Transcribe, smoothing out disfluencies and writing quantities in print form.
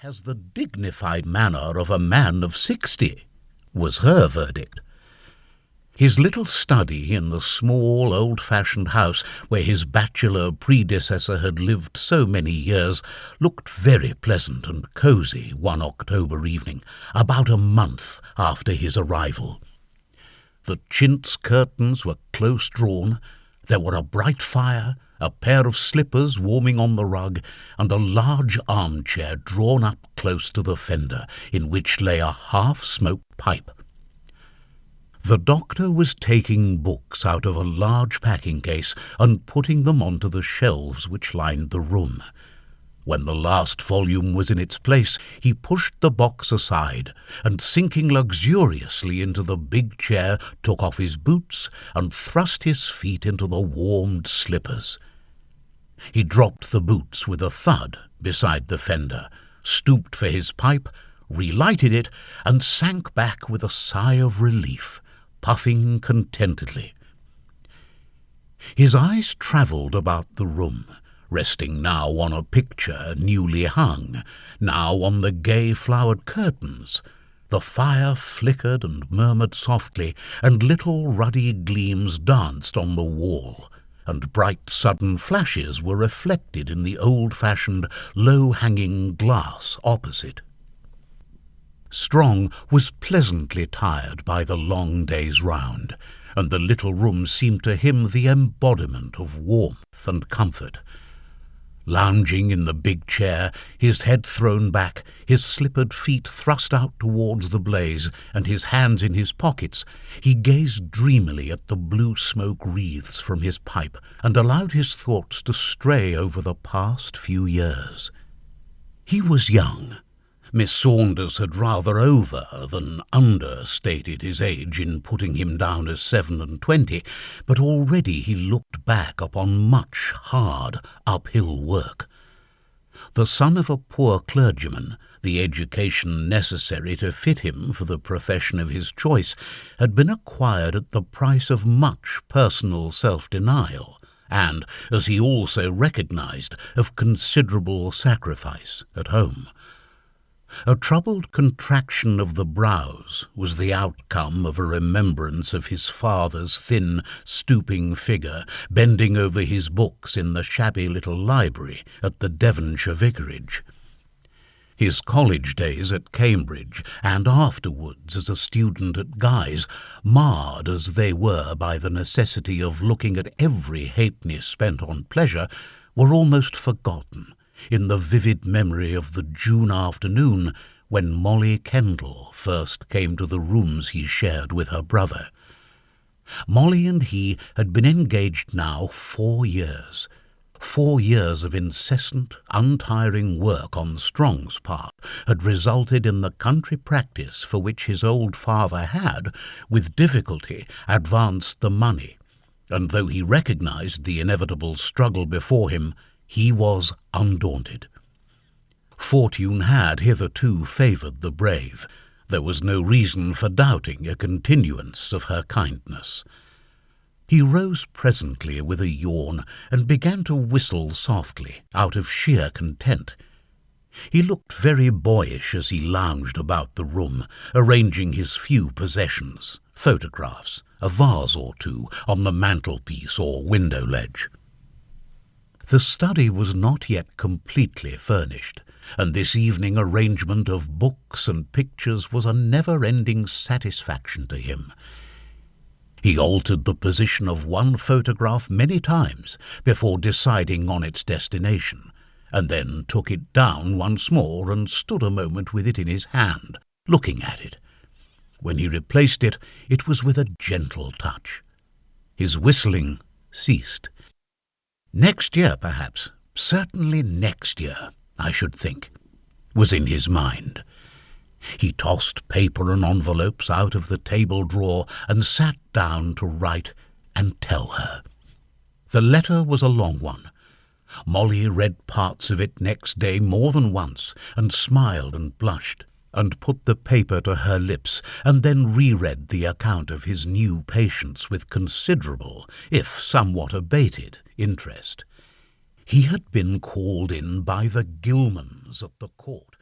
has the dignified manner of a man of 60, was her verdict. His little study in the small, old-fashioned house where his bachelor predecessor had lived so many years looked very pleasant and cosy one October evening, about a month after his arrival. The chintz curtains were close drawn, there were a bright fire, a pair of slippers warming on the rug, and a large armchair drawn up close to the fender, in which lay a half-smoked pipe. The doctor was taking books out of a large packing case and putting them onto the shelves which lined the room. When the last volume was in its place, he pushed the box aside and, sinking luxuriously into the big chair, took off his boots and thrust his feet into the warmed slippers. He dropped the boots with a thud beside the fender, stooped for his pipe, relighted it, and sank back with a sigh of relief, puffing contentedly. His eyes travelled about the room, resting now on a picture newly hung, now on the gay flowered curtains. The fire flickered and murmured softly, and little ruddy gleams danced on the wall, and bright sudden flashes were reflected in the old-fashioned, low-hanging glass opposite. Strong was pleasantly tired by the long day's round, and the little room seemed to him the embodiment of warmth and comfort. Lounging in the big chair, his head thrown back, his slippered feet thrust out towards the blaze, and his hands in his pockets, he gazed dreamily at the blue smoke wreaths from his pipe, and allowed his thoughts to stray over the past few years. He was young. Miss Saunders had rather over than understated his age in putting him down as 27, but already he looked back upon much hard uphill work. The son of a poor clergyman, the education necessary to fit him for the profession of his choice had been acquired at the price of much personal self-denial, and, as he also recognized, of considerable sacrifice at home. A troubled contraction of the brows was the outcome of a remembrance of his father's thin, stooping figure bending over his books in the shabby little library at the Devonshire vicarage. His college days at Cambridge, and afterwards as a student at Guy's, marred as they were by the necessity of looking at every halfpenny spent on pleasure, were almost forgotten in the vivid memory of the June afternoon when Molly Kendall first came to the rooms he shared with her brother. Molly and he had been engaged now 4 years. 4 years of incessant, untiring work on Strong's part had resulted in the country practice for which his old father had, with difficulty, advanced the money, and though he recognized the inevitable struggle before him, he was undaunted. Fortune had hitherto favoured the brave. There was no reason for doubting a continuance of her kindness. He rose presently with a yawn and began to whistle softly, out of sheer content. He looked very boyish as he lounged about the room, arranging his few possessions, photographs, a vase or two, on the mantelpiece or window ledge. The study was not yet completely furnished, and this evening arrangement of books and pictures was a never-ending satisfaction to him. He altered the position of one photograph many times before deciding on its destination, and then took it down once more and stood a moment with it in his hand, looking at it. When he replaced it, it was with a gentle touch. His whistling ceased. Next year, perhaps, certainly next year, I should think, was in his mind. He tossed paper and envelopes out of the table drawer and sat down to write and tell her. The letter was a long one. Molly read parts of it next day more than once, and smiled and blushed, and put the paper to her lips, and then reread the account of his new patients with considerable, if somewhat abated, interest. He had been called in by the Gilmans at the court.